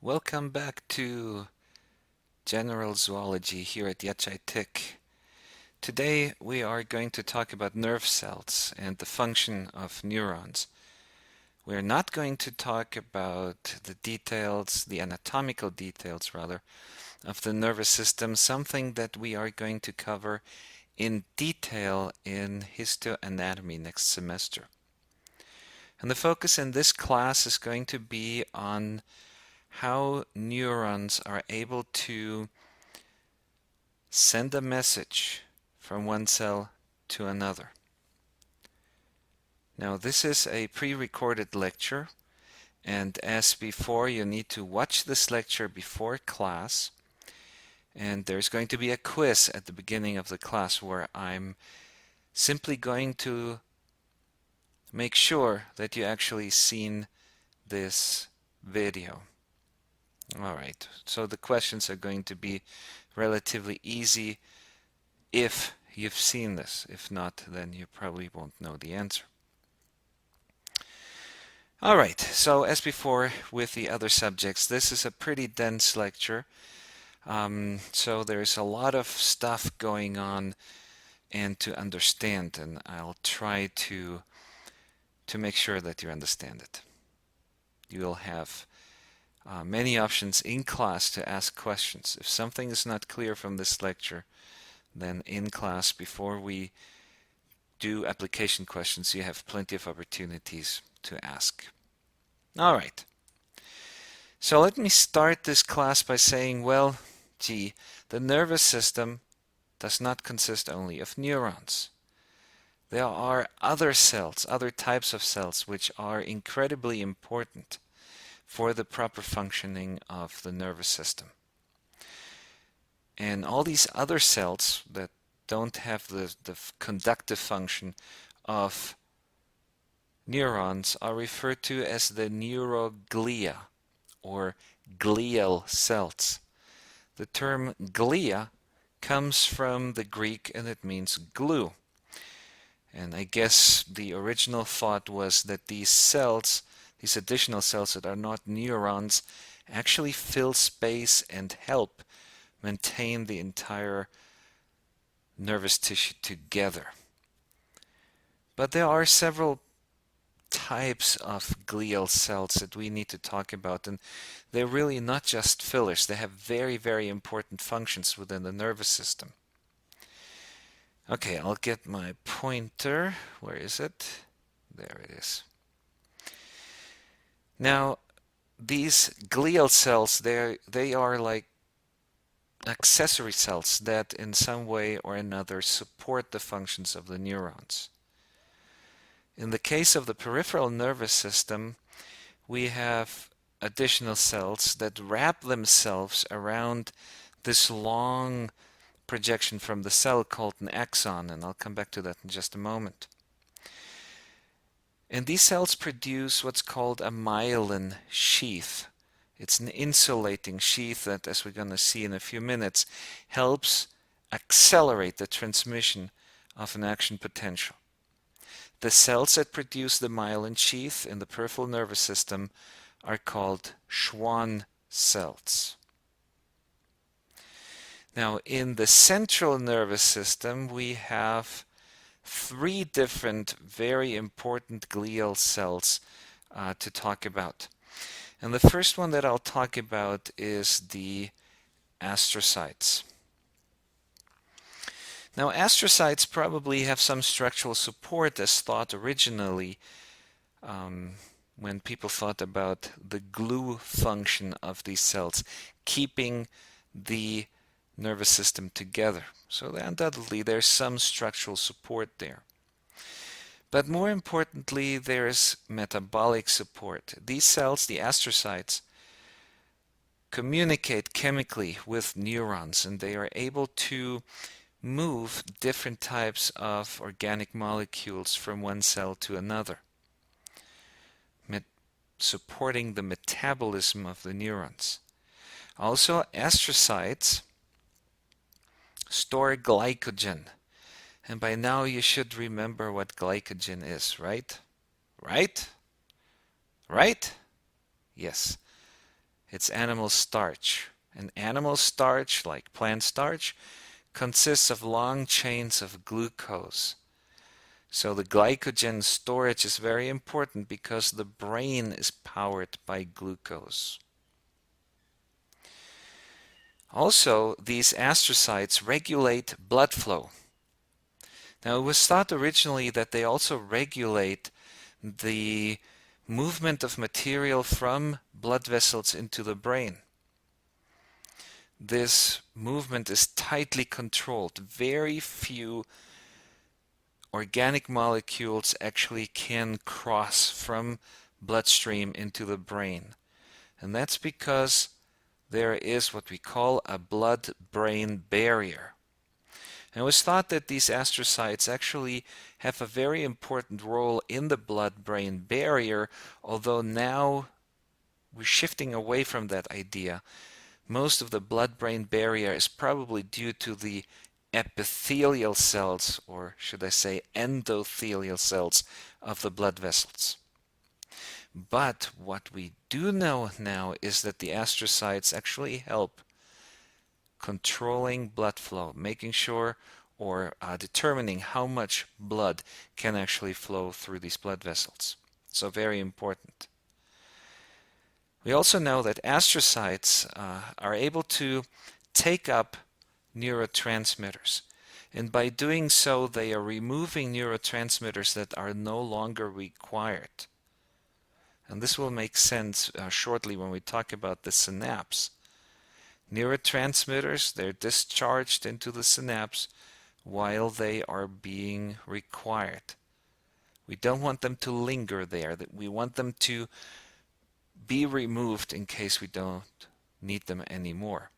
Welcome back to General Zoology here at Yachai Tick. Today we are going to talk about nerve cells and the function of neurons. We're not going to talk about the details, the anatomical details rather, of the nervous system, something that we are going to cover in detail in histoanatomy next semester. And the focus in this class is going to be on how neurons are able to send a message from one cell to another. Now, this is a pre-recorded lecture, and as before, you need to watch this lecture before class, and there's going to be a quiz at the beginning of the class where I'm simply going to make sure that you actually seen this video. Alright, so the questions are going to be relatively easy if you've seen this. If not, then you probably won't know the answer. Alright, so as before with the other subjects, this is a pretty dense lecture. So there's a lot of stuff going on and to understand, and I'll try to make sure that you understand it. You will have many options in class to ask questions. If something is not clear from this lecture, then in class, before we do application questions, you have plenty of opportunities to ask. All right. So let me start this class by saying, well, gee, the nervous system does not consist only of neurons. There are other cells, other types of cells, which are incredibly important for the proper functioning of the nervous system. And all these other cells that don't have the conductive function of neurons are referred to as the neuroglia or glial cells. The term glia comes from the Greek and it means glue. And I guess the original thought was that these cells, these additional cells that are not neurons, actually fill space and help maintain the entire nervous tissue together. But there are several types of glial cells that we need to talk about, and they're really not just fillers. They have very, very important functions within the nervous system. Okay, I'll get my pointer. Where is it? There it is. Now, these glial cells, they are like accessory cells that in some way or another support the functions of the neurons. In the case of the peripheral nervous system, we have additional cells that wrap themselves around this long projection from the cell called an axon, and I'll come back to that in just a moment. And these cells produce what's called a myelin sheath. It's an insulating sheath that, as we're going to see in a few minutes, helps accelerate the transmission of an action potential. The cells that produce the myelin sheath in the peripheral nervous system are called Schwann cells. Now, in the central nervous system, we have three different very important glial cells to talk about. And the first one that I'll talk about is the astrocytes. Now, astrocytes probably have some structural support as thought originally when people thought about the glue function of these cells, keeping the nervous system together. So undoubtedly there's some structural support there. But more importantly, there's metabolic support. These cells, the astrocytes, communicate chemically with neurons, and they are able to move different types of organic molecules from one cell to another, supporting the metabolism of the neurons. Also, astrocytes store glycogen. And by now you should remember what glycogen is, right? Right? Right? Yes. It's animal starch. And animal starch, like plant starch, consists of long chains of glucose. So the glycogen storage is very important because the brain is powered by glucose. Also, these astrocytes regulate blood flow. Now, it was thought originally that they also regulate the movement of material from blood vessels into the brain. This movement is tightly controlled. Very few organic molecules actually can cross from bloodstream into the brain. And that's because there is what we call a blood-brain barrier. And it was thought that these astrocytes actually have a very important role in the blood-brain barrier, although now we're shifting away from that idea. Most of the blood-brain barrier is probably due to the epithelial cells, or should I say endothelial cells, of the blood vessels. But what we do know now is that the astrocytes actually help controlling blood flow, making sure or determining how much blood can actually flow through these blood vessels. So very important. We also know that astrocytes are able to take up neurotransmitters. And by doing so, they are removing neurotransmitters that are no longer required. And this will make sense shortly when we talk about the synapse. Neurotransmitters, they're discharged into the synapse while they are being required. We don't want them to linger there. We want them to be removed in case we don't need them anymore.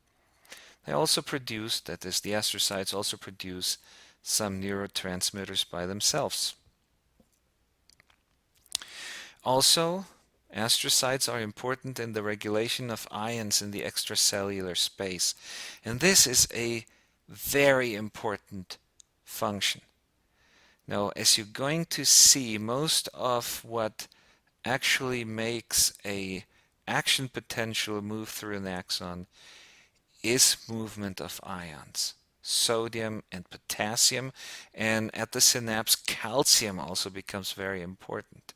They also produce, that is, the astrocytes also produce some neurotransmitters by themselves. Also, astrocytes are important in the regulation of ions in the extracellular space. And this is a very important function. Now, as you're going to see, most of what actually makes a action potential move through an axon is movement of ions, sodium and potassium, and at the synapse calcium also becomes very important.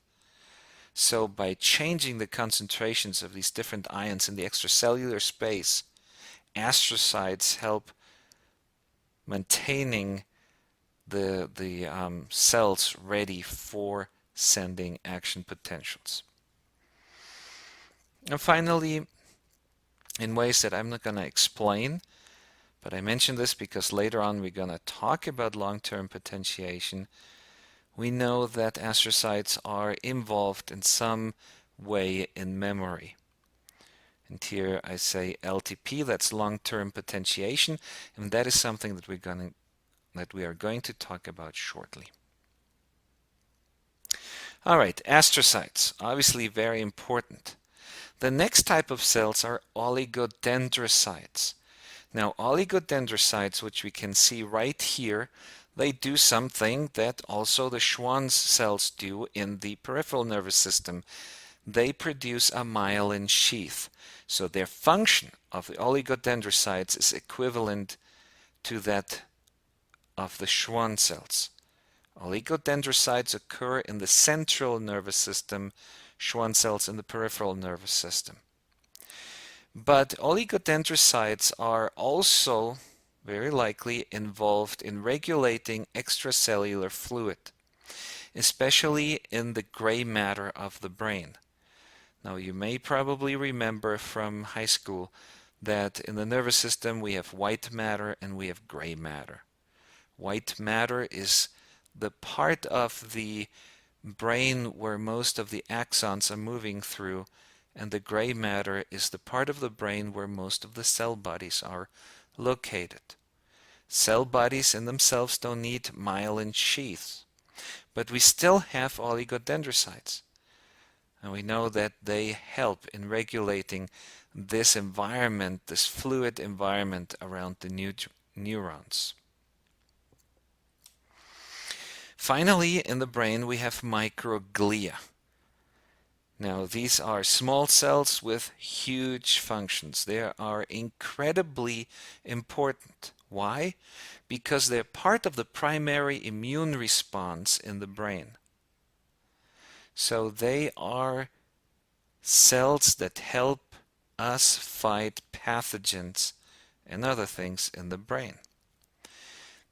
So by changing the concentrations of these different ions in the extracellular space, astrocytes help maintaining the cells ready for sending action potentials. And finally, in ways that I'm not going to explain, but I mention this because later on we're going to talk about long-term potentiation. We know that astrocytes are involved in some way in memory. And here I say LTP, that's long-term potentiation, and that is something that we are going to talk about shortly. All right, astrocytes, obviously very important. The next type of cells are oligodendrocytes. Now, oligodendrocytes, which we can see right here, they do something that also the Schwann cells do in the peripheral nervous system. They produce a myelin sheath. So their function of the oligodendrocytes is equivalent to that of the Schwann cells. Oligodendrocytes occur in the central nervous system, Schwann cells in the peripheral nervous system. But oligodendrocytes are also very likely involved in regulating extracellular fluid, especially in the gray matter of the brain. Now, you may probably remember from high school that in the nervous system we have white matter and we have gray matter. White matter is the part of the brain where most of the axons are moving through, and the gray matter is the part of the brain where most of the cell bodies are located. Cell bodies in themselves don't need myelin sheaths, but we still have oligodendrocytes. And we know that they help in regulating this environment, this fluid environment around the neurons. Finally, in the brain we have microglia. Now, these are small cells with huge functions. They are incredibly important. Why? Because they're part of the primary immune response in the brain. So they are cells that help us fight pathogens and other things in the brain.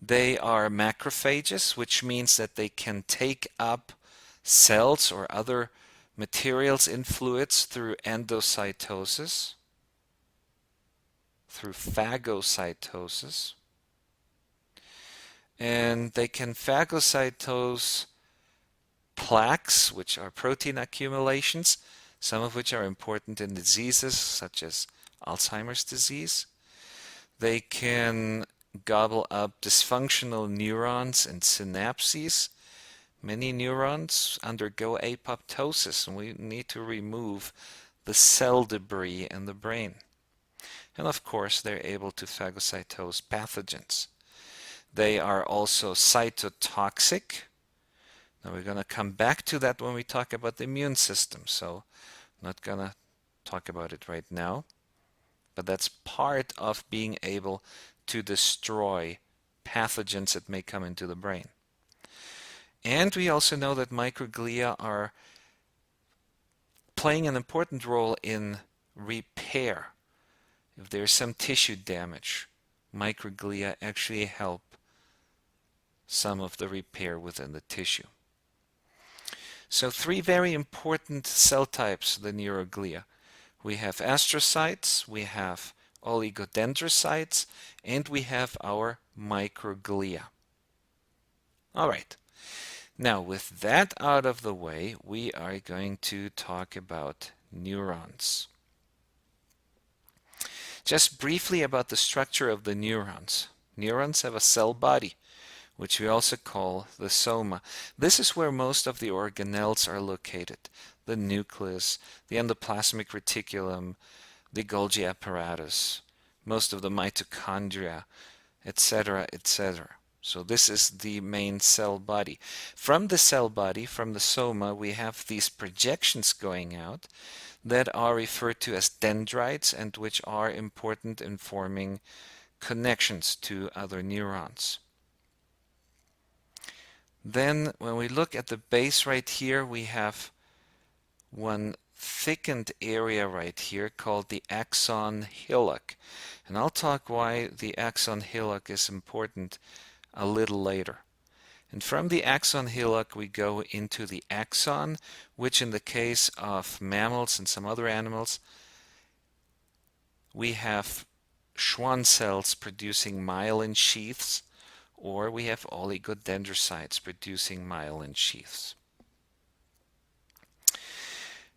They are macrophages, which means that they can take up cells or other materials in fluids through endocytosis, through phagocytosis, and they can phagocytose plaques, which are protein accumulations, some of which are important in diseases such as Alzheimer's disease. They can gobble up dysfunctional neurons and synapses. Many neurons undergo apoptosis, and we need to remove the cell debris in the brain. And of course, they're able to phagocytose pathogens. They are also cytotoxic. Now we're going to come back to that when we talk about the immune system, so I'm not going to talk about it right now. But that's part of being able to destroy pathogens that may come into the brain. And we also know that microglia are playing an important role in repair. If there's some tissue damage, microglia actually help some of the repair within the tissue. So three very important cell types, the neuroglia. We have astrocytes, we have oligodendrocytes, and we have our microglia. All right. Now, with that out of the way, we are going to talk about neurons. Just briefly about the structure of the neurons. Neurons have a cell body, which we also call the soma. This is where most of the organelles are located. The nucleus, the endoplasmic reticulum, the Golgi apparatus, most of the mitochondria, etc., etc. So this is the main cell body. From the cell body, from the soma, we have these projections going out that are referred to as dendrites and which are important in forming connections to other neurons. Then when we look at the base right here, we have one thickened area right here called the axon hillock. And I'll talk why the axon hillock is important a little later. And from the axon hillock we go into the axon, which in the case of mammals and some other animals, we have Schwann cells producing myelin sheaths, or we have oligodendrocytes producing myelin sheaths.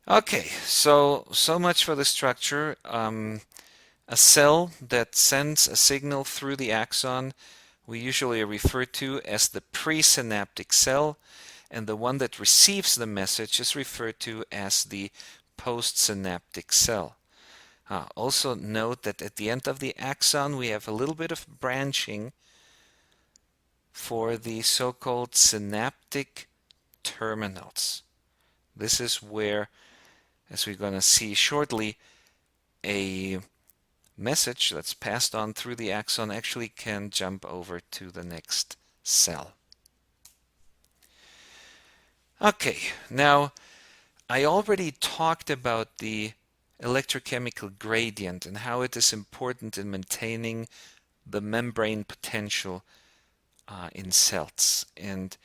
Okay, so much for the structure. A cell that sends a signal through the axon we usually refer to as the presynaptic cell, and the one that receives the message is referred to as the postsynaptic cell. Also note that at the end of the axon we have a little bit of branching for the so-called synaptic terminals. This is where, as we're going to see shortly, a message that's passed on through the axon actually can jump over to the next cell. Okay, now I already talked about the electrochemical gradient and how it is important in maintaining the membrane potential in cells. And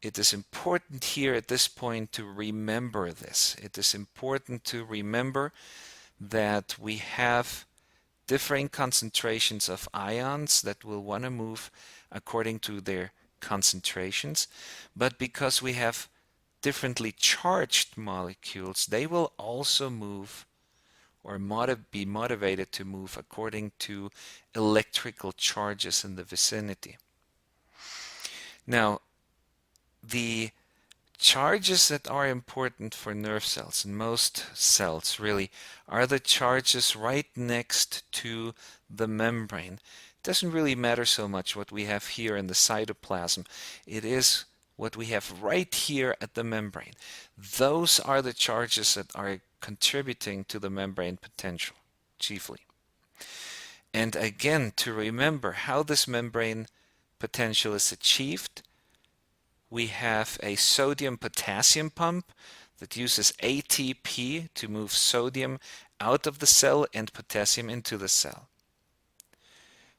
it is important here at this point to remember this. It is important to remember that we have differing concentrations of ions that will want to move according to their concentrations, but because we have differently charged molecules, they will also move or be motivated to move according to electrical charges in the vicinity. Now, the charges that are important for nerve cells, and most cells really, are the charges right next to the membrane. It doesn't really matter so much what we have here in the cytoplasm. It is what we have right here at the membrane. Those are the charges that are contributing to the membrane potential, chiefly. And again, to remember how this membrane potential is achieved, we have a sodium-potassium pump that uses ATP to move sodium out of the cell and potassium into the cell.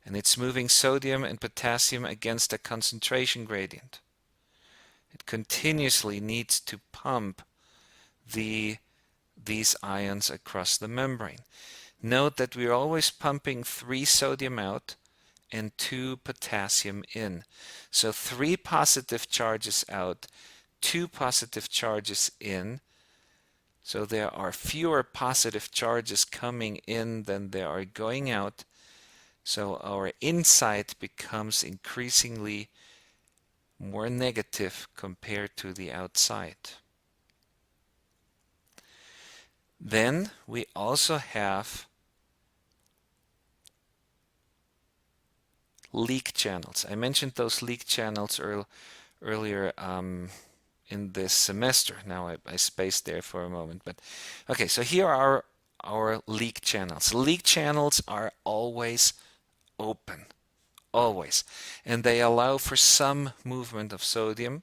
And it's moving sodium and potassium against a concentration gradient. It continuously needs to pump these ions across the membrane. Note that we're always pumping 3 sodium out and 2 potassium in. So 3 positive charges out, 2 positive charges in. So there are fewer positive charges coming in than there are going out. So our inside becomes increasingly more negative compared to the outside. Then we also have leak channels. I mentioned those leak channels earlier in this semester. Now I spaced there for a moment, but okay, so here are our leak channels. Leak channels are always open, always, and they allow for some movement of sodium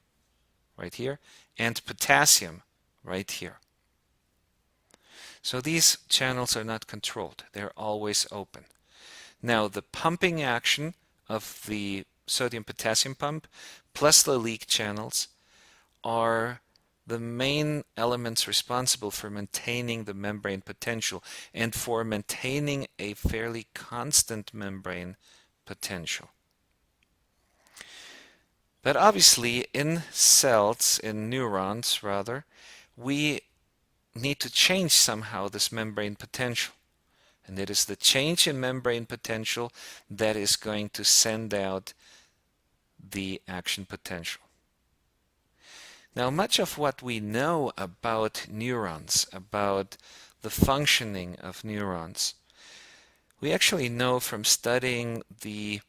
right here and potassium right here. So these channels are not controlled, they're always open. Now the pumping action of the sodium-potassium pump plus the leak channels are the main elements responsible for maintaining the membrane potential and for maintaining a fairly constant membrane potential. But obviously in cells, in neurons rather, we need to change somehow this membrane potential. And it is the change in membrane potential that is going to send out the action potential. Now, much of what we know about neurons, about the functioning of neurons, we actually know from studying the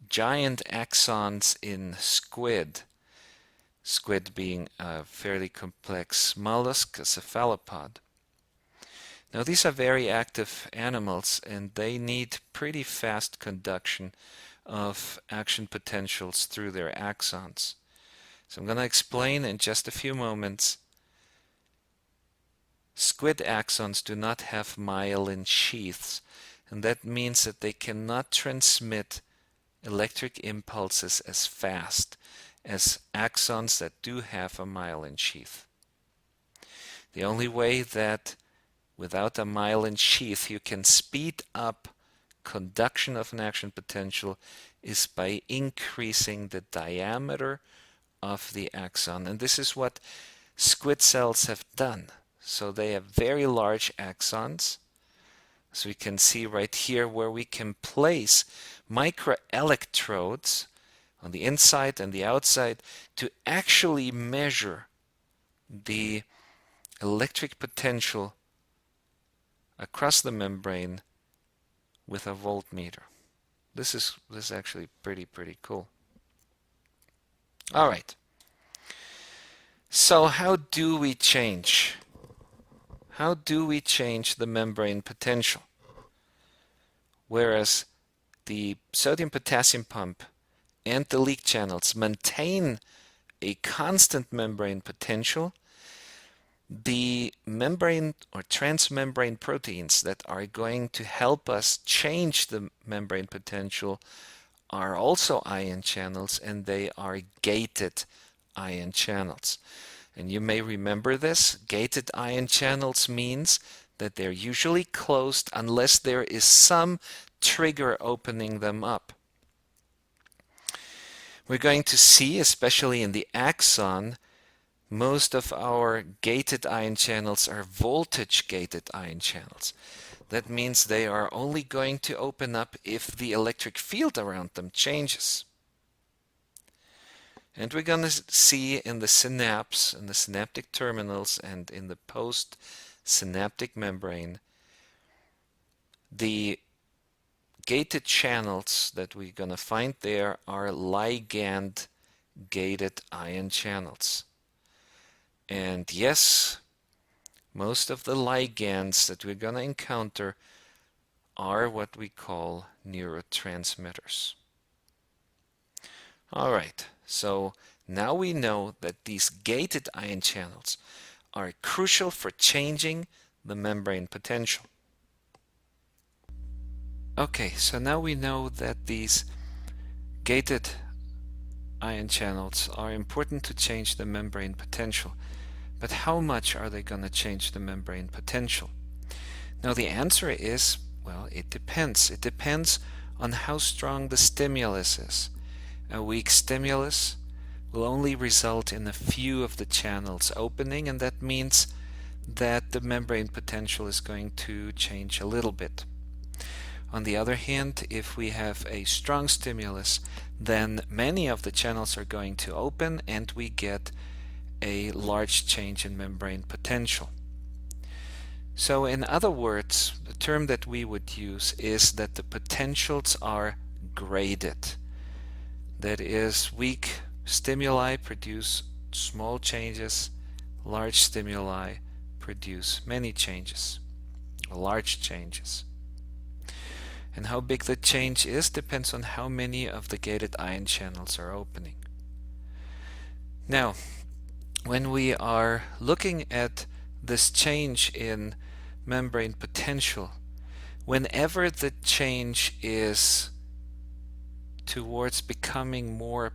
giant axons in squid. Squid being a fairly complex mollusk, a cephalopod. Now these are very active animals and they need pretty fast conduction of action potentials through their axons. So I'm going to explain in just a few moments. Squid axons do not have myelin sheaths, and that means that they cannot transmit electric impulses as fast as axons that do have a myelin sheath. The only way that without a myelin sheath you can speed up conduction of an action potential is by increasing the diameter of the axon. And this is what squid cells have done. So they have very large axons. So we can see right here where we can place microelectrodes on the inside and the outside to actually measure the electric potential across the membrane with a voltmeter. This is actually pretty cool. All right. So how do we change? How do we change the membrane potential? Whereas the sodium-potassium pump and the leak channels maintain a constant membrane potential, the membrane or transmembrane proteins that are going to help us change the membrane potential are also ion channels, and they are gated ion channels. And you may remember this. Gated ion channels means that they're usually closed unless there is some trigger opening them up. We're going to see, especially in the axon, most of our gated ion channels are voltage gated ion channels. That means they are only going to open up if the electric field around them changes. And we're going to see in the synapse, in the synaptic terminals, and in the post-synaptic membrane, the gated channels that we're going to find there are ligand gated ion channels. And yes, most of the ligands that we're going to encounter are what we call neurotransmitters. All right, so now we know that these gated ion channels are crucial for changing the membrane potential. Okay, so now we know that these gated ion channels are important to change the membrane potential. But how much are they going to change the membrane potential? Now the answer is, well, it depends. It depends on how strong the stimulus is. A weak stimulus will only result in a few of the channels opening, and that means that the membrane potential is going to change a little bit. On the other hand, if we have a strong stimulus, then many of the channels are going to open and we get a large change in membrane potential. So in other words, the term that we would use is that the potentials are graded. That is, weak stimuli produce small changes, large stimuli produce many changes, large changes. And how big the change is depends on how many of the gated ion channels are opening. Now, when we are looking at this change in membrane potential, whenever the change is towards becoming more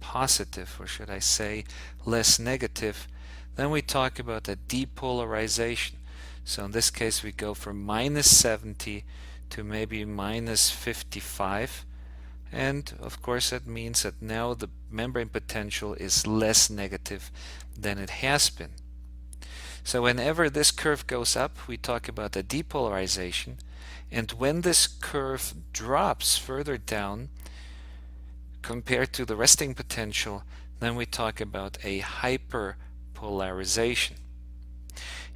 positive, or should I say less negative, then we talk about a depolarization. So in this case we go from -70 to maybe -55, and of course that means that now the membrane potential is less negative than it has been. So whenever this curve goes up, we talk about a depolarization, and when this curve drops further down compared to the resting potential, then we talk about a hyperpolarization.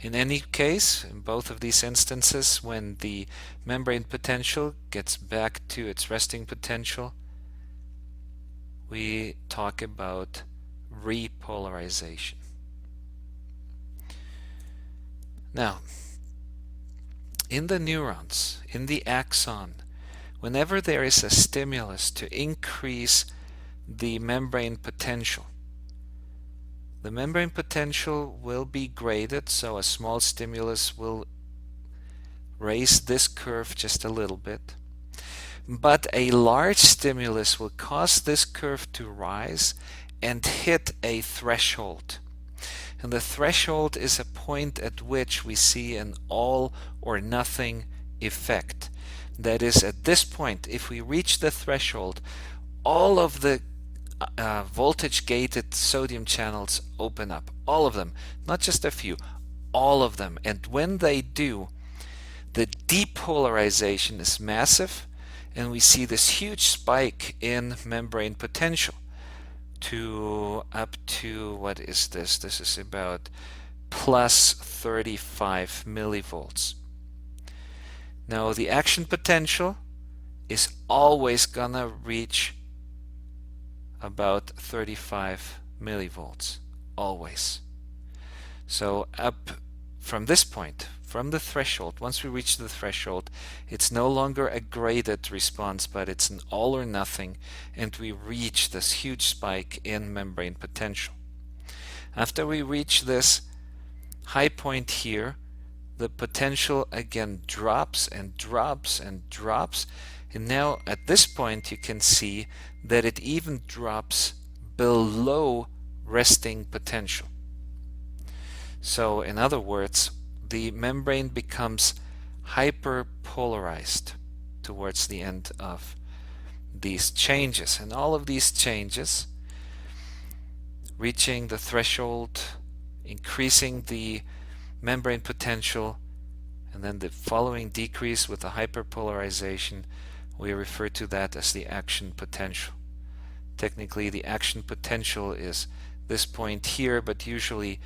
In any case, in both of these instances, when the membrane potential gets back to its resting potential, we talk about repolarization. Now, in the neurons, in the axon, whenever there is a stimulus to increase the membrane potential, the membrane potential will be graded, so a small stimulus will raise this curve just a little bit. But a large stimulus will cause this curve to rise and hit a threshold. And the threshold is a point at which we see an all or nothing effect. That is, at this point, if we reach the threshold, all of the voltage-gated sodium channels open up. All of them, not just a few, all of them. And when they do, the depolarization is massive, and we see this huge spike in membrane potential to up to, what is this? This is about plus 35 millivolts. Now the action potential is always gonna reach about 35 millivolts, always. So up from this point, from the threshold, once we reach the threshold, it's no longer a graded response, but it's an all or nothing, and we reach this huge spike in membrane potential. After we reach this high point here, the potential again drops and drops and drops, and now at this point you can see that it even drops below resting potential. So in other words, the membrane becomes hyperpolarized towards the end of these changes. And all of these changes, reaching the threshold, increasing the membrane potential, and then the following decrease with the hyperpolarization, we refer to that as the action potential. Technically, the action potential is this point here, but usually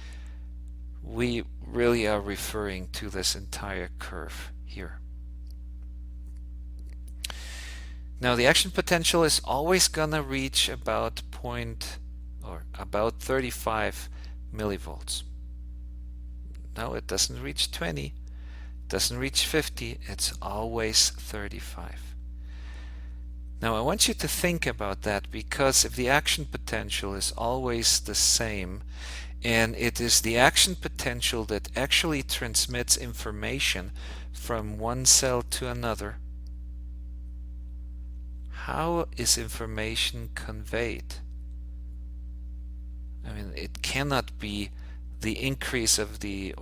we really are referring to this entire curve here. Now, the action potential is always gonna reach about point or about 35 millivolts. No, it doesn't reach 20, doesn't reach 50, it's always 35. Now I want you to think about that, because if the action potential is always the same, and it is the action potential that actually transmits information from one cell to another, how is information conveyed? I mean, it cannot be the increase of the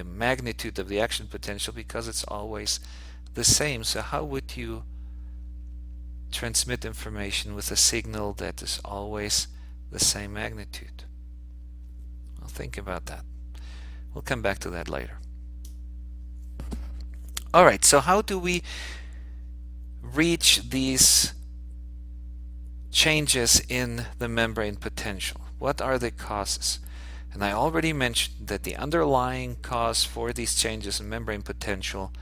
magnitude of the action potential, because it's always the same. So how would you transmit information with a signal that is always the same magnitude? Well, think about that. We'll come back to that later. All right, so how do we reach these changes in the membrane potential? What are the causes? And I already mentioned that the underlying cause for these changes in membrane potential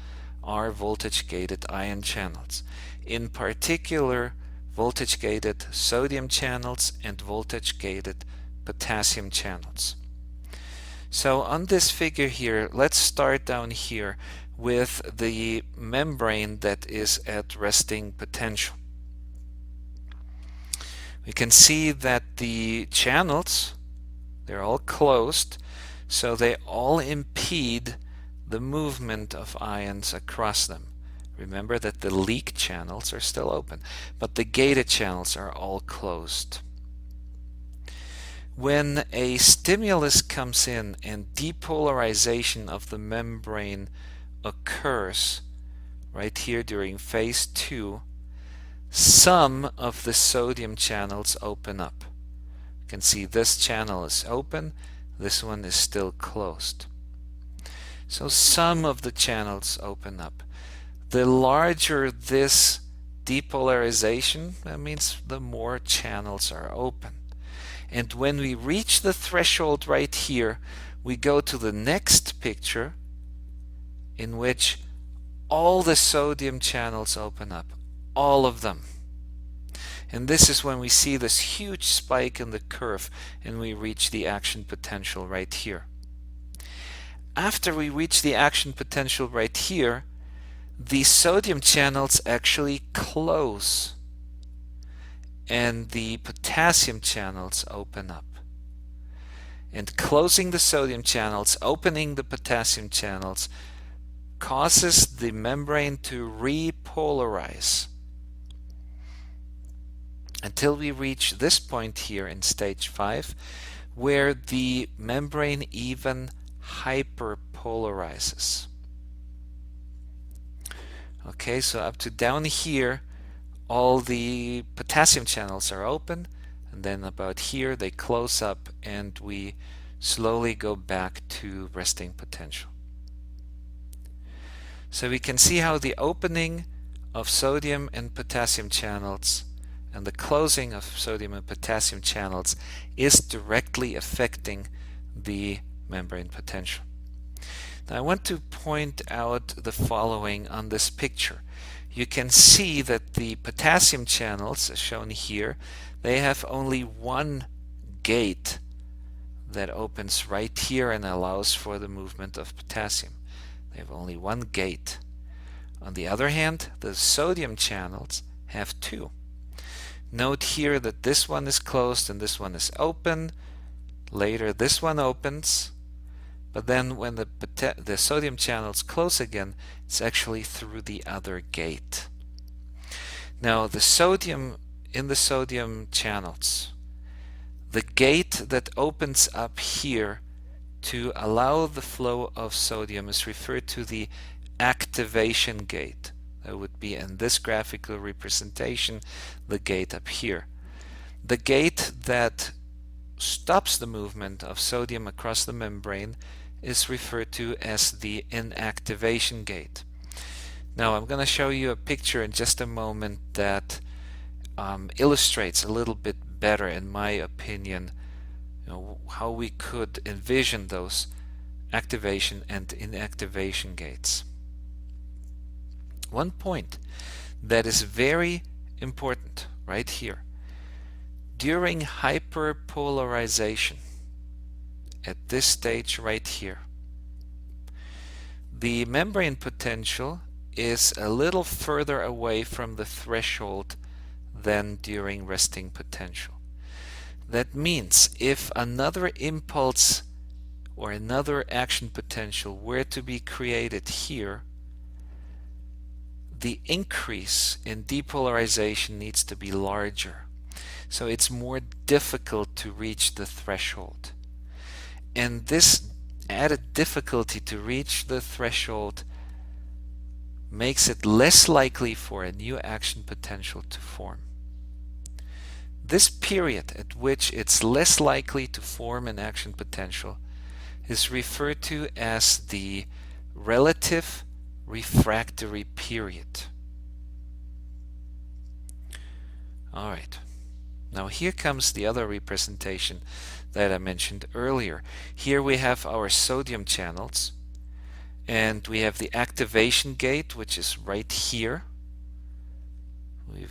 are voltage-gated ion channels. In particular, voltage-gated sodium channels and voltage-gated potassium channels. So on this figure here, let's start down here with the membrane that is at resting potential. We can see that the channels, they're all closed, so they all impede the movement of ions across them. Remember that the leak channels are still open, but the gated channels are all closed. When a stimulus comes in and depolarization of the membrane occurs right here during phase 2, some of the sodium channels open up. You can see this channel is open, this one is still closed. So some of the channels open up. The larger this depolarization, that means the more channels are open. And when we reach the threshold right here, we go to the next picture in which all the sodium channels open up, all of them. And this is when we see this huge spike in the curve and we reach the action potential right here. After we reach the action potential right here, the sodium channels actually close and the potassium channels open up. And closing the sodium channels, opening the potassium channels, causes the membrane to repolarize until we reach this point here in stage 5, where the membrane even hyperpolarizes. Okay, so up to down here, all the potassium channels are open, and then about here they close up and we slowly go back to resting potential. So we can see how the opening of sodium and potassium channels and the closing of sodium and potassium channels is directly affecting the membrane potential. Now I want to point out the following on this picture. You can see that the potassium channels, as shown here, they have only one gate that opens right here and allows for the movement of potassium. They have only one gate. On the other hand, the sodium channels have two. Note here that this one is closed and this one is open. Later this one opens, but then when the sodium channels close again, it's actually through the other gate. Now the sodium in the sodium channels, the gate that opens up here to allow the flow of sodium is referred to the activation gate. That would be in this graphical representation the gate up here. The gate that stops the movement of sodium across the membrane is referred to as the inactivation gate. Now I'm going to show you a picture in just a moment that illustrates a little bit better, in my opinion, how we could envision those activation and inactivation gates. One point that is very important right here. during hyperpolarization, at this stage right here, the membrane potential is a little further away from the threshold than during resting potential. That means if another impulse or another action potential were to be created here, the increase in depolarization needs to be larger. So it's more difficult to reach the threshold. And this added difficulty to reach the threshold makes it less likely for a new action potential to form. This period at which it's less likely to form an action potential is referred to as the relative refractory period. All right. Now here comes the other representation that I mentioned earlier. Here we have our sodium channels, and we have the activation gate, which is right here. We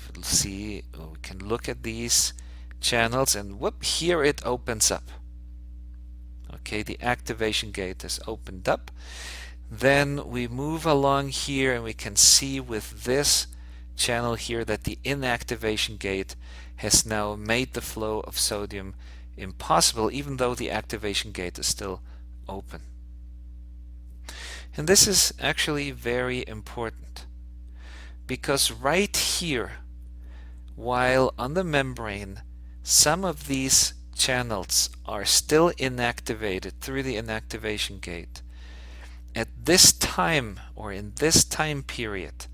can look at these channels, and whoop, here it opens up. Okay, the activation gate is opened up. Then we move along here, and we can see with this channel here that the inactivation gate has now made the flow of sodium impossible, even though the activation gate is still open. And this is actually very important, because right here, while on the membrane some of these channels are still inactivated through the inactivation gate, at this time, or in this time period,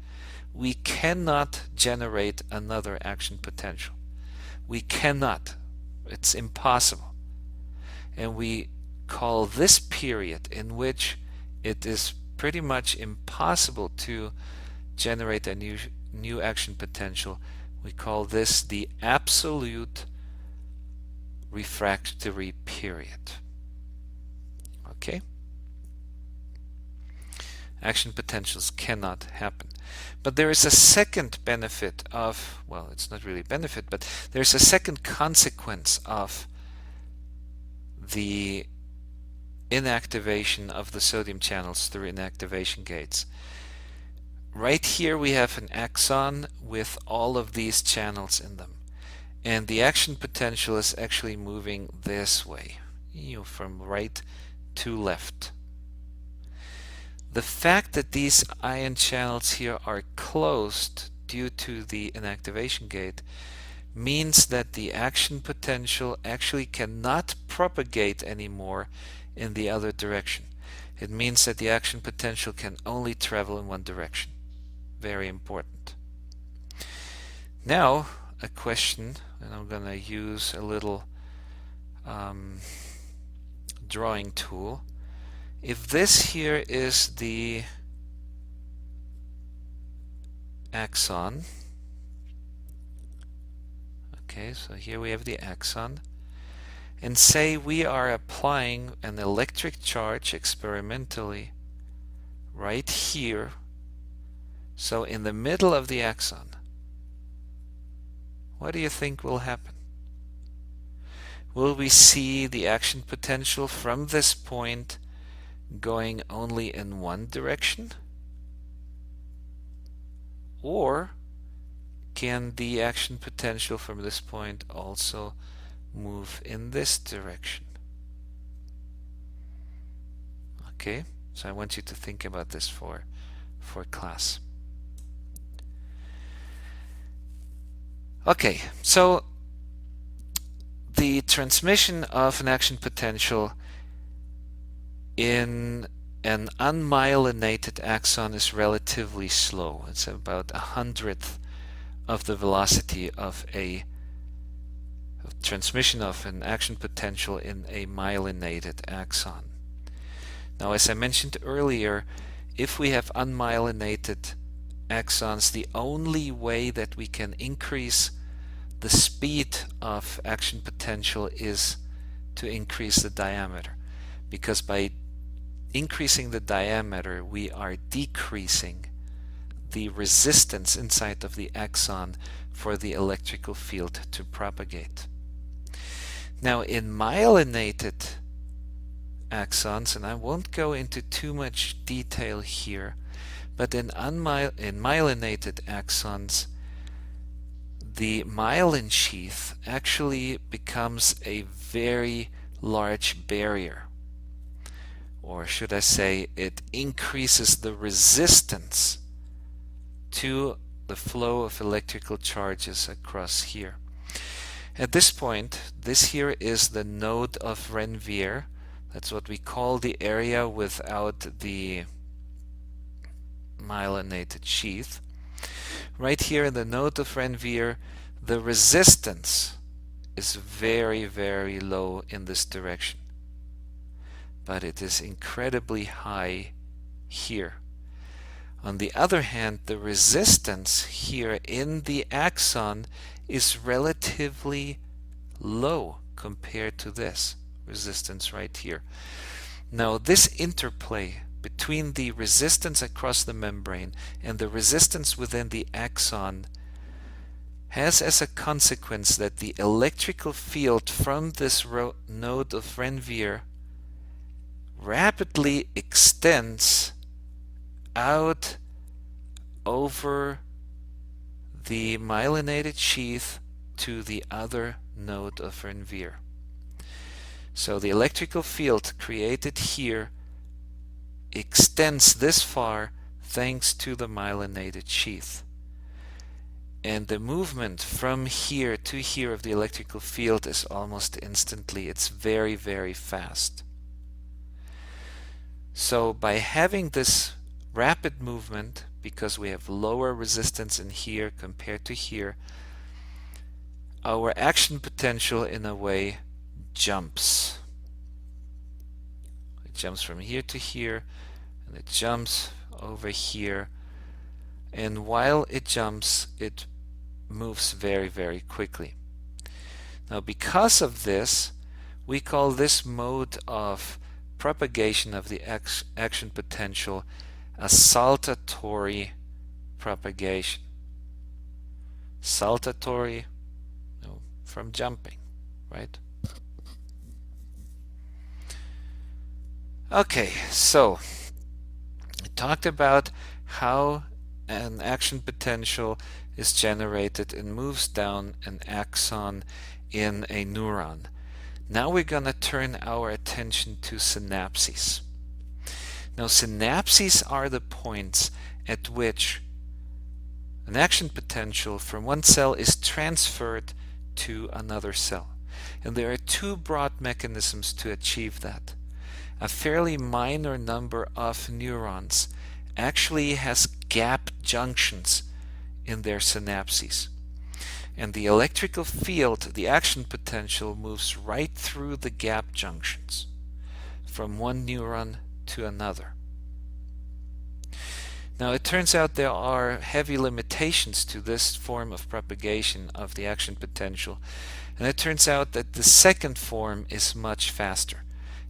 we cannot generate another action potential. We cannot. It's impossible. And we call this period in which it is pretty much impossible to generate a new action potential, we call this the absolute refractory period. Okay? Action potentials cannot happen. But there is a second benefit of, well, it's not really a benefit, but there's a second consequence of the inactivation of the sodium channels through inactivation gates. Right here we have an axon with all of these channels in them, and the action potential is actually moving this way, from right to left. The fact that these ion channels here are closed due to the inactivation gate means that the action potential actually cannot propagate anymore in the other direction. It means that the action potential can only travel in one direction. Very important. Now, a question, and I'm going to use a little drawing tool. If this here is the axon, okay, so here we have the axon, and say we are applying an electric charge experimentally right here, so in the middle of the axon, what do you think will happen? Will we see the action potential from this point going only in one direction? Or can the action potential from this point also move in this direction? Okay, so I want you to think about this for class. Okay, so the transmission of an action potential in an unmyelinated axon is relatively slow. It's about 1/100th of the velocity of a transmission of an action potential in a myelinated axon. Now, as I mentioned earlier, if we have unmyelinated axons, the only way that we can increase the speed of action potential is to increase the diameter, because by increasing the diameter we are decreasing the resistance inside of the axon for the electrical field to propagate. Now in myelinated axons, and I won't go into too much detail here, but in myelinated axons, the myelin sheath actually becomes a very large barrier. Or should I say, it increases the resistance to the flow of electrical charges across here. At this point, this here is the node of Renvier. That's what we call the area without the myelinated sheath. Right here in the node of Renvier, the resistance is very, very low in this direction, but it is incredibly high here. On the other hand, the resistance here in the axon is relatively low compared to this resistance right here. Now, this interplay between the resistance across the membrane and the resistance within the axon has as a consequence that the electrical field from this node of Renvier rapidly extends out over the myelinated sheath to the other node of Renvier. So the electrical field created here extends this far thanks to the myelinated sheath. And the movement from here to here of the electrical field is almost instantly. It's very, very fast. So by having this rapid movement, because we have lower resistance in here compared to here, our action potential in a way jumps. It jumps from here to here, and it jumps over here, and while it jumps, it moves very, very quickly. Now, because of this, we call this mode of propagation of the action potential a saltatory propagation. Saltatory, from jumping, right? Okay, so we talked about how an action potential is generated and moves down an axon in a neuron. Now we're going to turn our attention to synapses. Now, synapses are the points at which an action potential from one cell is transferred to another cell. And there are two broad mechanisms to achieve that. A fairly minor number of neurons actually has gap junctions in their synapses. And the electrical field, the action potential, moves right through the gap junctions from one neuron to another. Now, it turns out there are heavy limitations to this form of propagation of the action potential, and it turns out that the second form is much faster,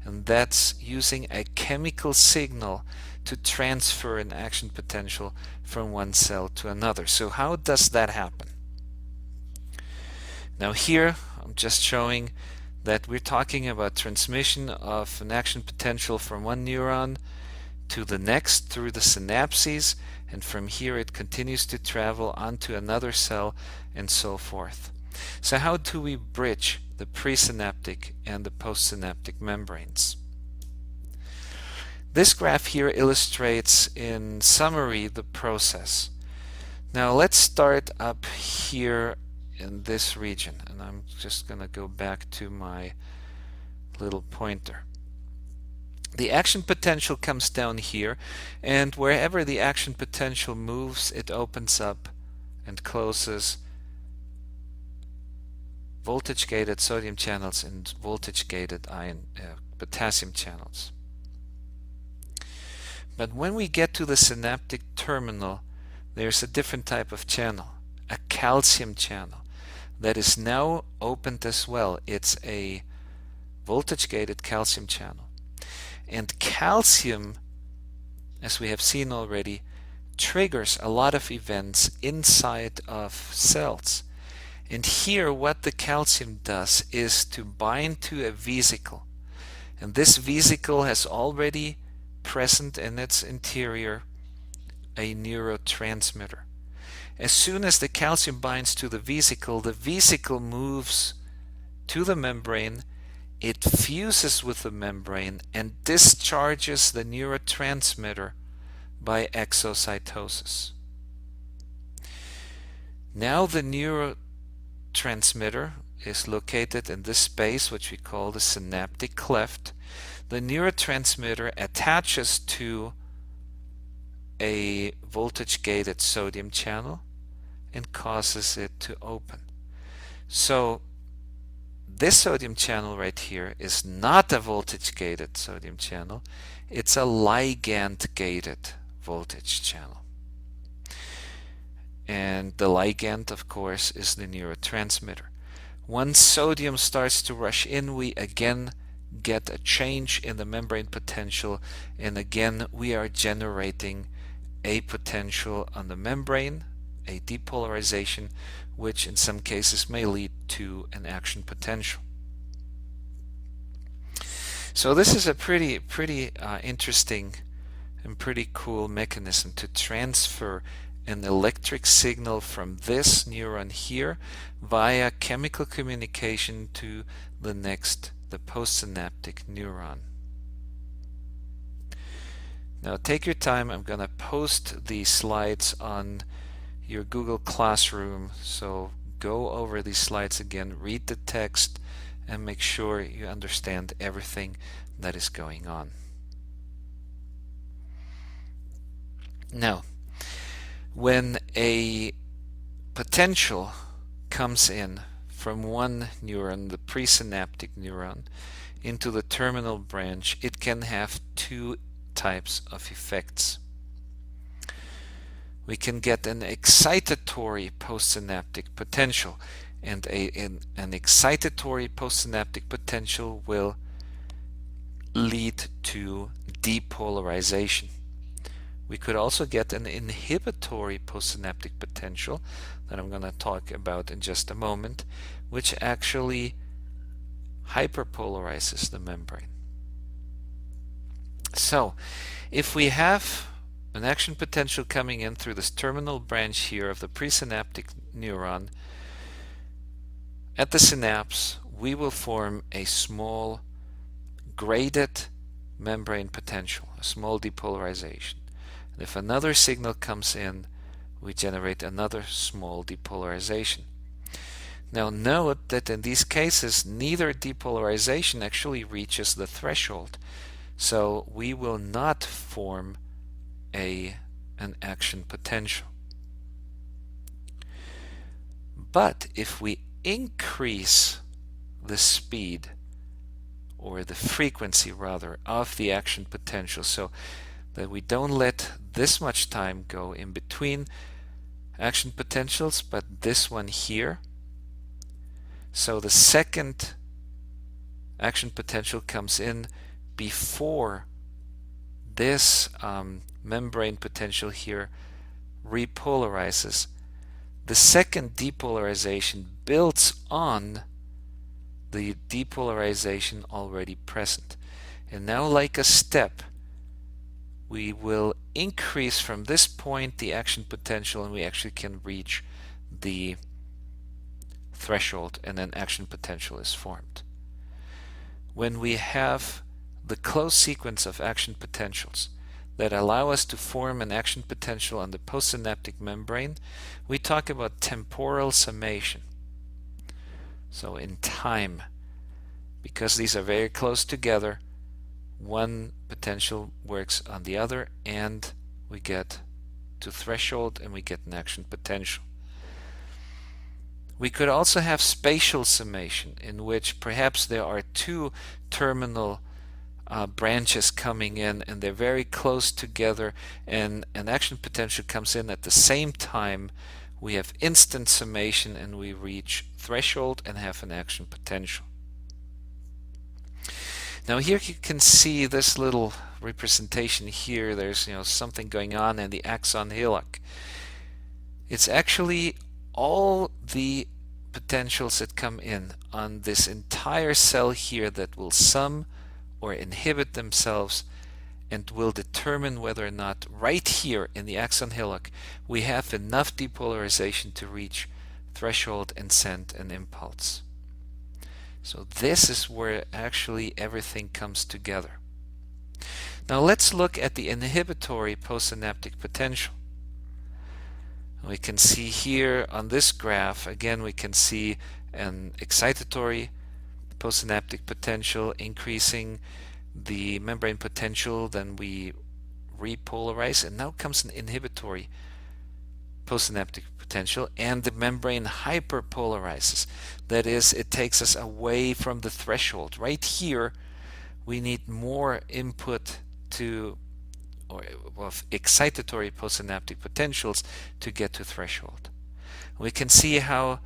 and that's using a chemical signal to transfer an action potential from one cell to another. So how does that happen? Now here I'm just showing that we're talking about transmission of an action potential from one neuron to the next through the synapses, and from here it continues to travel onto another cell and so forth. So how do we bridge the presynaptic and the postsynaptic membranes? This graph here illustrates in summary the process. Now let's start up here in this region, and I'm just going to go back to my little pointer. The action potential comes down here, and wherever the action potential moves, it opens up and closes voltage-gated sodium channels and voltage-gated potassium channels. But when we get to the synaptic terminal, there's a different type of channel, a calcium channel, that is now opened as well. It's a voltage-gated calcium channel. And calcium, as we have seen already, triggers a lot of events inside of cells. And here what the calcium does is to bind to a vesicle. And this vesicle has already present in its interior a neurotransmitter. As soon as the calcium binds to the vesicle moves to the membrane, it fuses with the membrane and discharges the neurotransmitter by exocytosis. Now the neurotransmitter is located in this space, which we call the synaptic cleft. The neurotransmitter attaches to a voltage-gated sodium channel and causes it to open. So this sodium channel right here is not a voltage-gated sodium channel, it's a ligand-gated voltage channel. And the ligand, of course, is the neurotransmitter. Once sodium starts to rush in, we again get a change in the membrane potential, and again we are generating a potential on the membrane, a depolarization, which in some cases may lead to an action potential. So this is a pretty interesting and pretty cool mechanism to transfer an electric signal from this neuron here via chemical communication to the postsynaptic neuron. Now take your time. I'm going to post these slides on your Google Classroom, so go over these slides again, read the text, and make sure you understand everything that is going on. Now, when a potential comes in from one neuron, the presynaptic neuron, into the terminal branch, it can have two types of effects. We can get an excitatory postsynaptic potential, and an excitatory postsynaptic potential will lead to depolarization. We could also get an inhibitory postsynaptic potential that I'm going to talk about in just a moment, which actually hyperpolarizes the membrane. So, if we have an action potential coming in through this terminal branch here of the presynaptic neuron, at the synapse we will form a small graded membrane potential, a small depolarization. And if another signal comes in, we generate another small depolarization. Now note that in these cases neither depolarization actually reaches the threshold, so we will not form an action potential. But if we increase the speed, or the frequency rather, of the action potential, so that we don't let this much time go in between action potentials, but this one here, so the second action potential comes in before this membrane potential here repolarizes. The second depolarization builds on the depolarization already present. And now, like a step, we will increase from this point the action potential, and we actually can reach the threshold, and then action potential is formed. When we have the close sequence of action potentials that allow us to form an action potential on the postsynaptic membrane, we talk about temporal summation. So in time, because these are very close together, one potential works on the other, and we get to threshold and we get an action potential. We could also have spatial summation, in which perhaps there are two terminal branches coming in and they're very close together, and an action potential comes in at the same time. We have instant summation and we reach threshold and have an action potential. Now here you can see this little representation here. There's something going on in the axon hillock. It's actually all the potentials that come in on this entire cell here that will sum or inhibit themselves and will determine whether or not right here in the axon hillock we have enough depolarization to reach threshold and send an impulse. So this is where actually everything comes together. Now let's look at the inhibitory postsynaptic potential. We can see here on this graph, again, we can see an excitatory postsynaptic potential increasing the membrane potential, then we repolarize, and now comes an inhibitory postsynaptic potential, and the membrane hyperpolarizes. That is, it takes us away from the threshold. Right here, we need more input to or of excitatory postsynaptic potentials to get to threshold. We can see how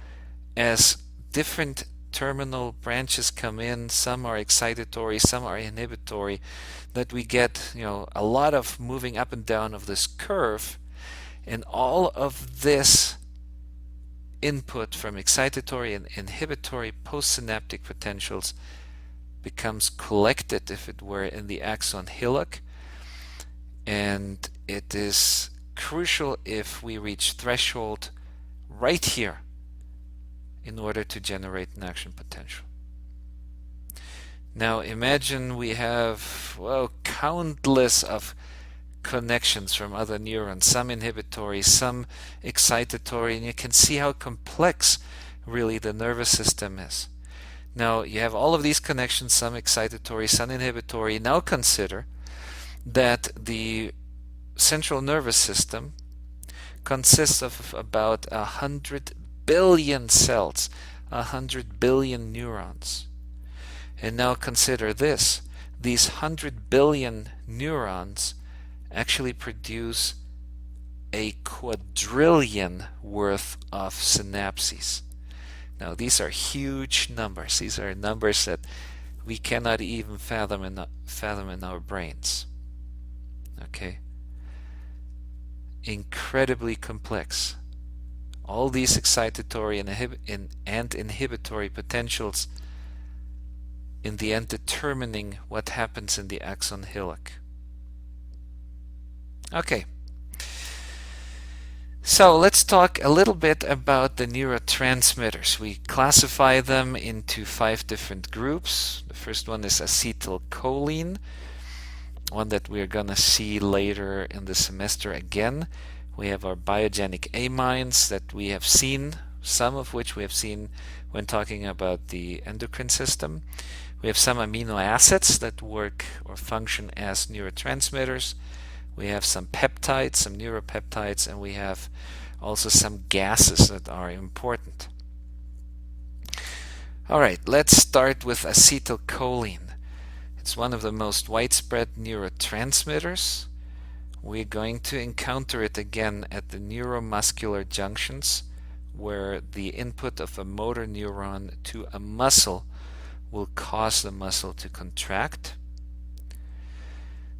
as different terminal branches come in, some are excitatory, some are inhibitory, that we get a lot of moving up and down of this curve, and all of this input from excitatory and inhibitory postsynaptic potentials becomes collected, if it were, in the axon hillock, and it is crucial if we reach threshold right here in order to generate an action potential. Now imagine we have, well, countless of connections from other neurons, some inhibitory, some excitatory, and you can see how complex really the nervous system is. Now you have all of these connections, some excitatory, some inhibitory. Now consider that the central nervous system consists of about 100 billion cells, 100 billion neurons. And now consider this: these 100 billion neurons actually produce a quadrillion worth of synapses. Now these are huge numbers. These are numbers that we cannot even fathom in our brains. Okay? Incredibly complex. All these excitatory and inhibitory potentials in the end determining what happens in the axon hillock. Okay, so let's talk a little bit about the neurotransmitters. We classify them into 5 different groups. The first one is acetylcholine, one that we're gonna see later in the semester again. We have our biogenic amines that we have seen, some of which we have seen when talking about the endocrine system. We have some amino acids that work or function as neurotransmitters. We have some peptides, some neuropeptides, and we have also some gases that are important. Alright, let's start with acetylcholine. It's one of the most widespread neurotransmitters. We're going to encounter it again at the neuromuscular junctions, where the input of a motor neuron to a muscle will cause the muscle to contract.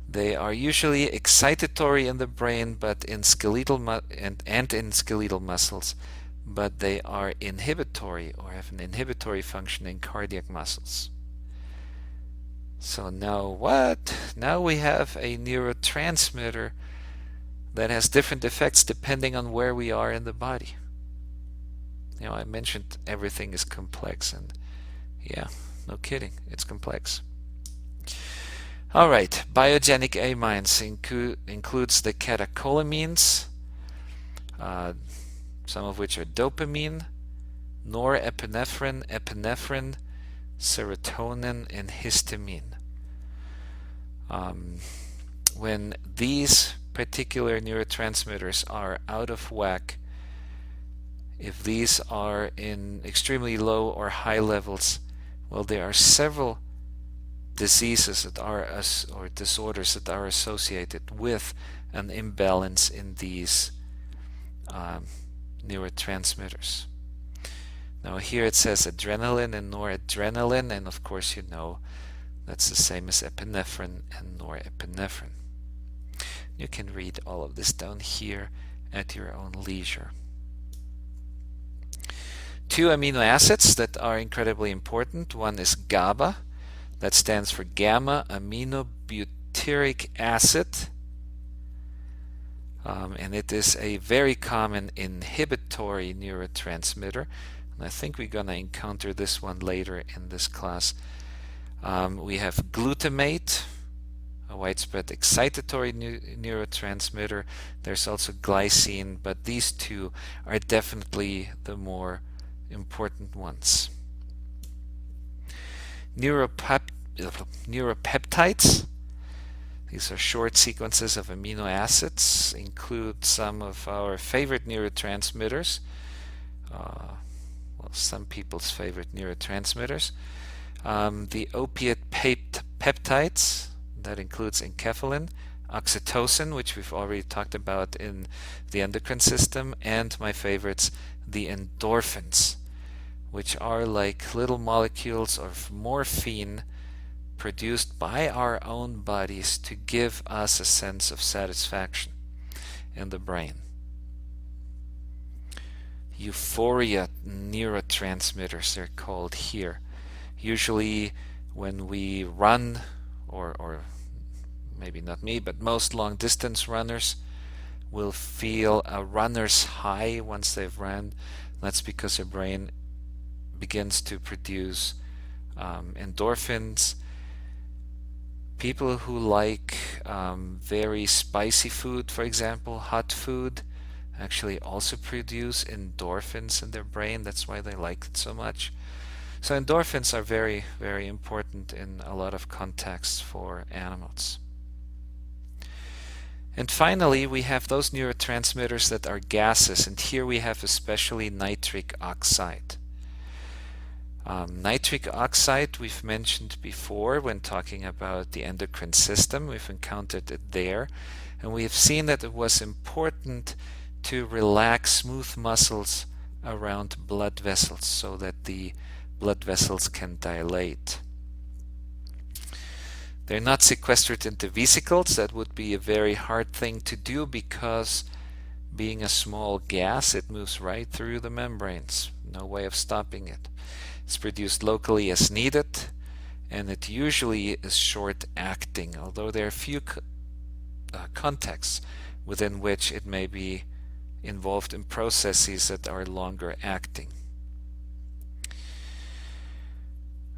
They are usually excitatory in the brain, but in skeletal and in skeletal muscles, but they are inhibitory or have an inhibitory function in cardiac muscles. So now what? Now we have a neurotransmitter that has different effects depending on where we are in the body. I mentioned everything is complex, and yeah, no kidding, it's complex. Alright, biogenic amines includes the catecholamines, some of which are dopamine, norepinephrine, epinephrine, serotonin, and histamine. When these particular neurotransmitters are out of whack, if these are in extremely low or high levels, well, there are several diseases that are or disorders that are associated with an imbalance in these neurotransmitters. Now here it says adrenaline and noradrenaline, and of course you know that's the same as epinephrine and norepinephrine. You can read all of this down here at your own leisure. two amino acids that are incredibly important. One is GABA, that stands for gamma aminobutyric acid, and it is a very common inhibitory neurotransmitter. And I think we're going to encounter this one later in this class. We have glutamate, a widespread excitatory neurotransmitter. There's also glycine, but these two are definitely the more important ones. Neuropeptides. These are short sequences of amino acids, include some of our favorite neurotransmitters, well, some people's favorite neurotransmitters. The opiate peptides, that includes enkephalin, oxytocin, which we've already talked about in the endocrine system, and my favorites, the endorphins, which are like little molecules of morphine produced by our own bodies to give us a sense of satisfaction in the brain. Euphoria neurotransmitters, they're called here. Usually when we run, or maybe not me, but most long distance runners will feel a runner's high once they've run. That's because their brain begins to produce endorphins. People who like very spicy food, for example, hot food, actually also produce endorphins in their brain. That's why they like it so much. So endorphins are very, very important in a lot of contexts for animals. And finally, we have those neurotransmitters that are gases, and here we have especially nitric oxide. Nitric oxide we've mentioned before when talking about the endocrine system. We've encountered it there, and we have seen that it was important to relax smooth muscles around blood vessels so that the blood vessels can dilate. They're not sequestered into vesicles. That would be a very hard thing to do because being a small gas, it moves right through the membranes. No way of stopping it. It's produced locally as needed, and it usually is short-acting, although there are few contexts within which it may be involved in processes that are longer acting.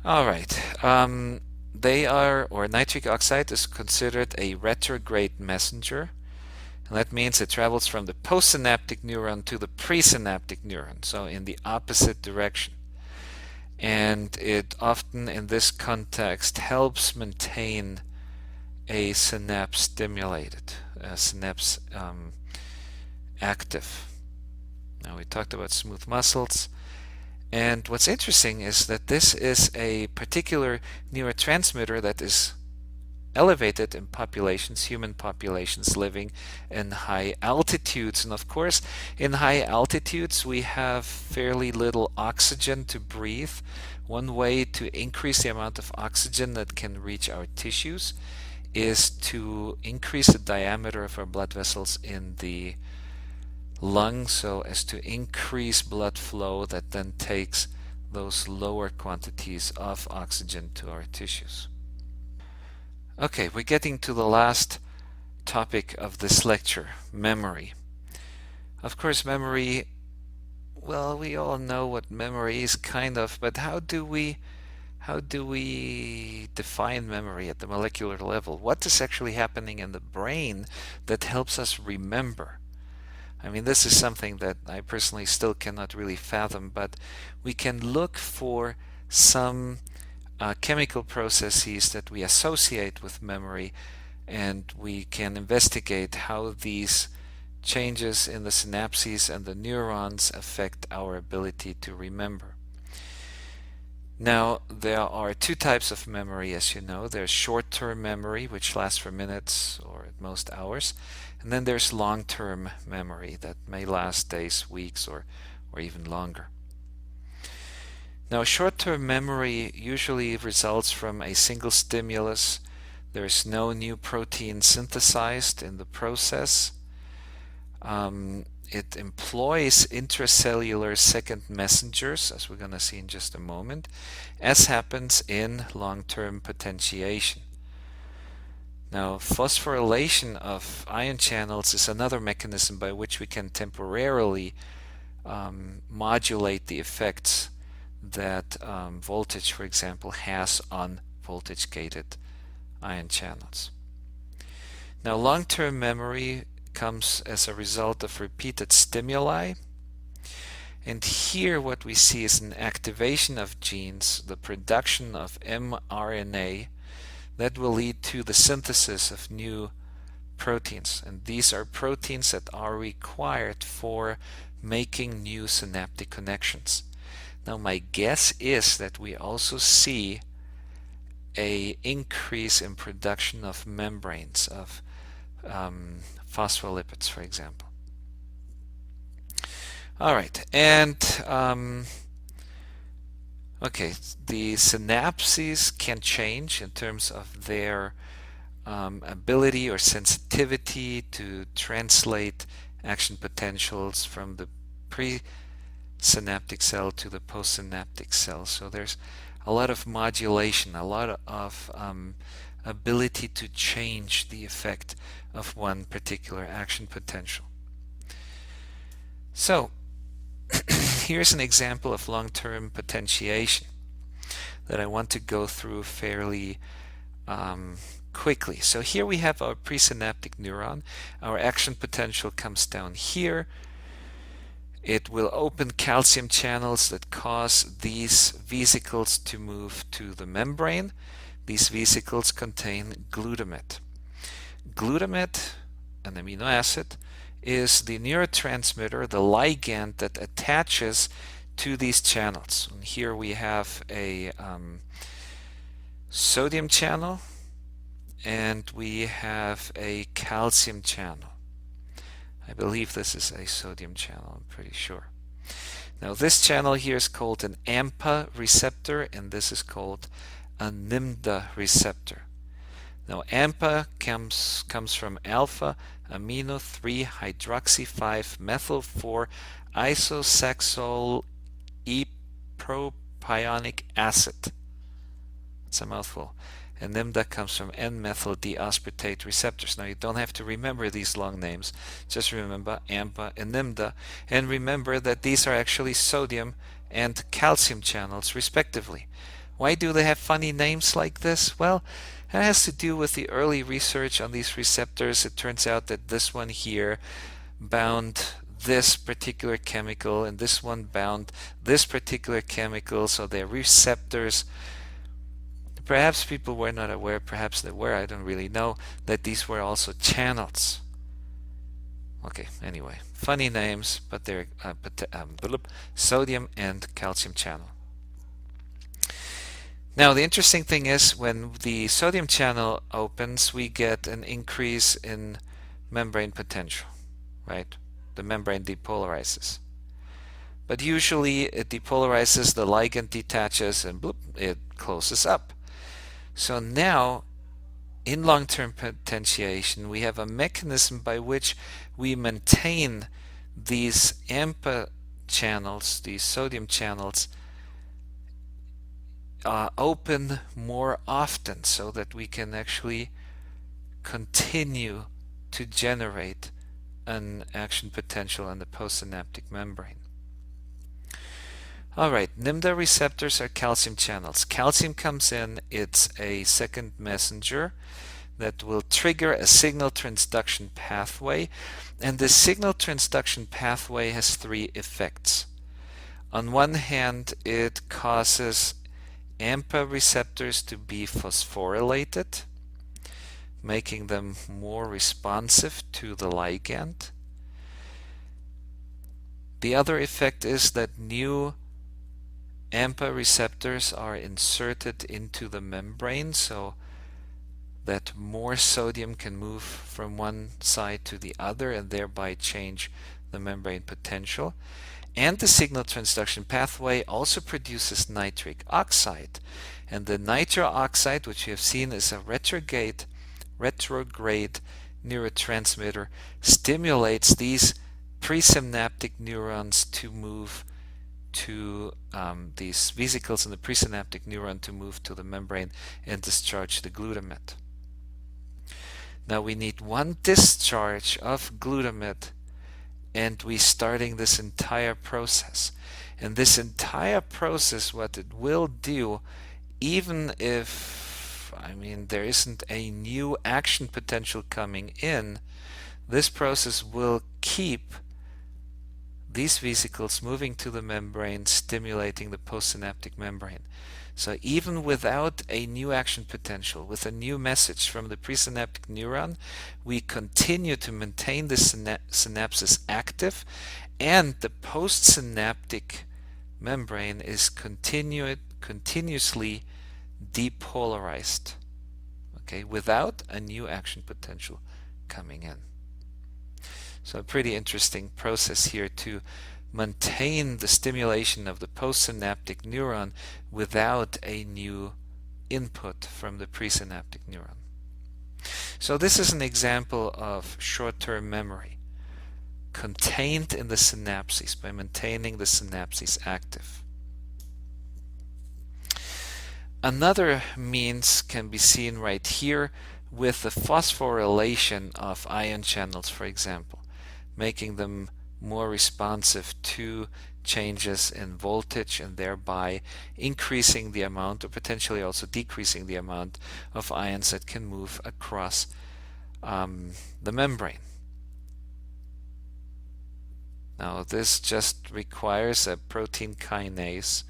All right. Nitric oxide is considered a retrograde messenger, and that means it travels from the postsynaptic neuron to the presynaptic neuron, so in the opposite direction. And it often, in this context, helps maintain a synapse stimulated, a synapse active. Now, we talked about smooth muscles. And what's interesting is that this is a particular neurotransmitter that is elevated in populations, human populations living in high altitudes. And of course, in high altitudes, we have fairly little oxygen to breathe. One way to increase the amount of oxygen that can reach our tissues is to increase the diameter of our blood vessels in the lung so as to increase blood flow that then takes those lower quantities of oxygen to our tissues. Okay, we're getting to the last topic of this lecture, memory. Of course, memory, well, we all know what memory is kind of, but how do we define memory at the molecular level? What is actually happening in the brain that helps us remember? I mean, this is something that I personally still cannot really fathom, but we can look for some chemical processes that we associate with memory, and we can investigate how these changes in the synapses and the neurons affect our ability to remember. Now, there are two types of memory, as you know. There's short-term memory, which lasts for minutes or at most hours, and then there's long-term memory that may last days, weeks, or even longer. Now, short-term memory usually results from a single stimulus. There's no new protein synthesized in the process. it employs intracellular second messengers, as we're going to see in just a moment, as happens in long-term potentiation. Now, phosphorylation of ion channels is another mechanism by which we can temporarily modulate the effects that voltage, for example, has on voltage-gated ion channels. Now, long-term memory comes as a result of repeated stimuli, and here what we see is an activation of genes, the production of mRNA that will lead to the synthesis of new proteins, and these are proteins that are required for making new synaptic connections. Now my guess is that we also see an increase in production of membranes, of phospholipids, for example. All right, and okay, the synapses can change in terms of their ability or sensitivity to translate action potentials from the presynaptic cell to the postsynaptic cell. So there's a lot of modulation, a lot of ability to change the effect of one particular action potential. So here's an example of long-term potentiation that I want to go through fairly quickly. So here we have our presynaptic neuron. Our action potential comes down here. It will open calcium channels that cause these vesicles to move to the membrane. These vesicles contain glutamate. Glutamate, an amino acid, is the neurotransmitter, the ligand that attaches to these channels. And here we have a sodium channel and we have a calcium channel. I believe this is a sodium channel, I'm pretty sure. Now this channel here is called an AMPA receptor and this is called a NMDA receptor. Now AMPA comes from alpha amino 3 hydroxy 5 methyl 4 isosaxol propionic acid. It's a mouthful. And NMDA comes from N-methyl deaspartate receptors. Now you don't have to remember these long names. Just remember AMPA and NMDA, and remember that these are actually sodium and calcium channels respectively. Why do they have funny names like this? Well, it has to do with the early research on these receptors. It turns out that this one here bound this particular chemical and this one bound this particular chemical, so they're receptors. Perhaps people were not aware, perhaps they were, I don't really know, that these were also channels. Okay, anyway, funny names, but they're sodium and calcium channel. Now the interesting thing is when the sodium channel opens, we get an increase in membrane potential, right? The membrane depolarizes. But usually it depolarizes, the ligand detaches, and bloop, it closes up. So now in long-term potentiation we have a mechanism by which we maintain these AMPA channels, these sodium channels, open more often so that we can actually continue to generate an action potential on the postsynaptic membrane. Alright, NMDA receptors are calcium channels. Calcium comes in, it's a second messenger that will trigger a signal transduction pathway, and the signal transduction pathway has three effects. On one hand, it causes AMPA receptors to be phosphorylated, making them more responsive to the ligand. The other effect is that new AMPA receptors are inserted into the membrane so that more sodium can move from one side to the other and thereby change the membrane potential. And the signal transduction pathway also produces nitric oxide. And the nitric oxide, which we have seen is a retrograde neurotransmitter, stimulates these presynaptic neurons to move to these vesicles in the presynaptic neuron to move to the membrane and discharge the glutamate. Now we need one discharge of glutamate, and we're starting this entire process. And this entire process, what it will do, even if, there isn't a new action potential coming in, this process will keep these vesicles moving to the membrane, stimulating the postsynaptic membrane. So even without a new action potential, with a new message from the presynaptic neuron, we continue to maintain the synapses active, and the postsynaptic membrane is continuously depolarized, okay, without a new action potential coming in. So a pretty interesting process here to maintain the stimulation of the postsynaptic neuron without a new input from the presynaptic neuron. So this is an example of short-term memory contained in the synapses by maintaining the synapses active. Another means can be seen right here with the phosphorylation of ion channels, for example, making them more responsive to changes in voltage and thereby increasing the amount or potentially also decreasing the amount of ions that can move across the membrane. Now this just requires a protein kinase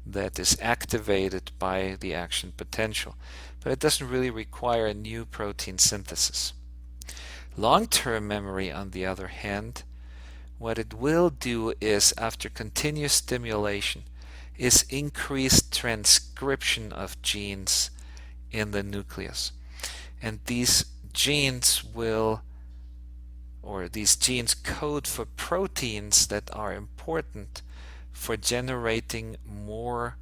that is activated by the action potential, but it doesn't really require a new protein synthesis. Long-term memory, on the other hand, what it will do is, after continuous stimulation, is increased transcription of genes in the nucleus. And these genes code for proteins that are important for generating more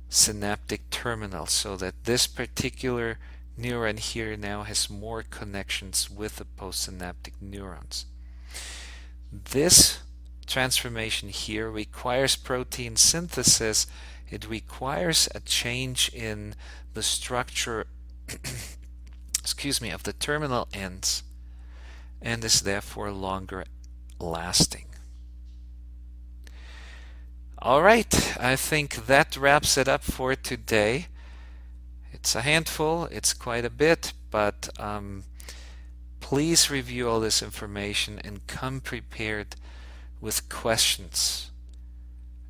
synaptic terminals, so that this particular neuron here now has more connections with the postsynaptic neurons. This transformation here requires protein synthesis. It requires a change in the structure of the terminal ends, and is therefore longer lasting. Alright, I think that wraps it up for today. It's a handful, it's quite a bit, but please review all this information and come prepared with questions.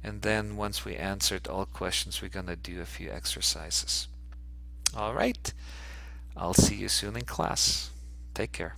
And then once we answered all questions, we're going to do a few exercises. Alright, I'll see you soon in class. Take care.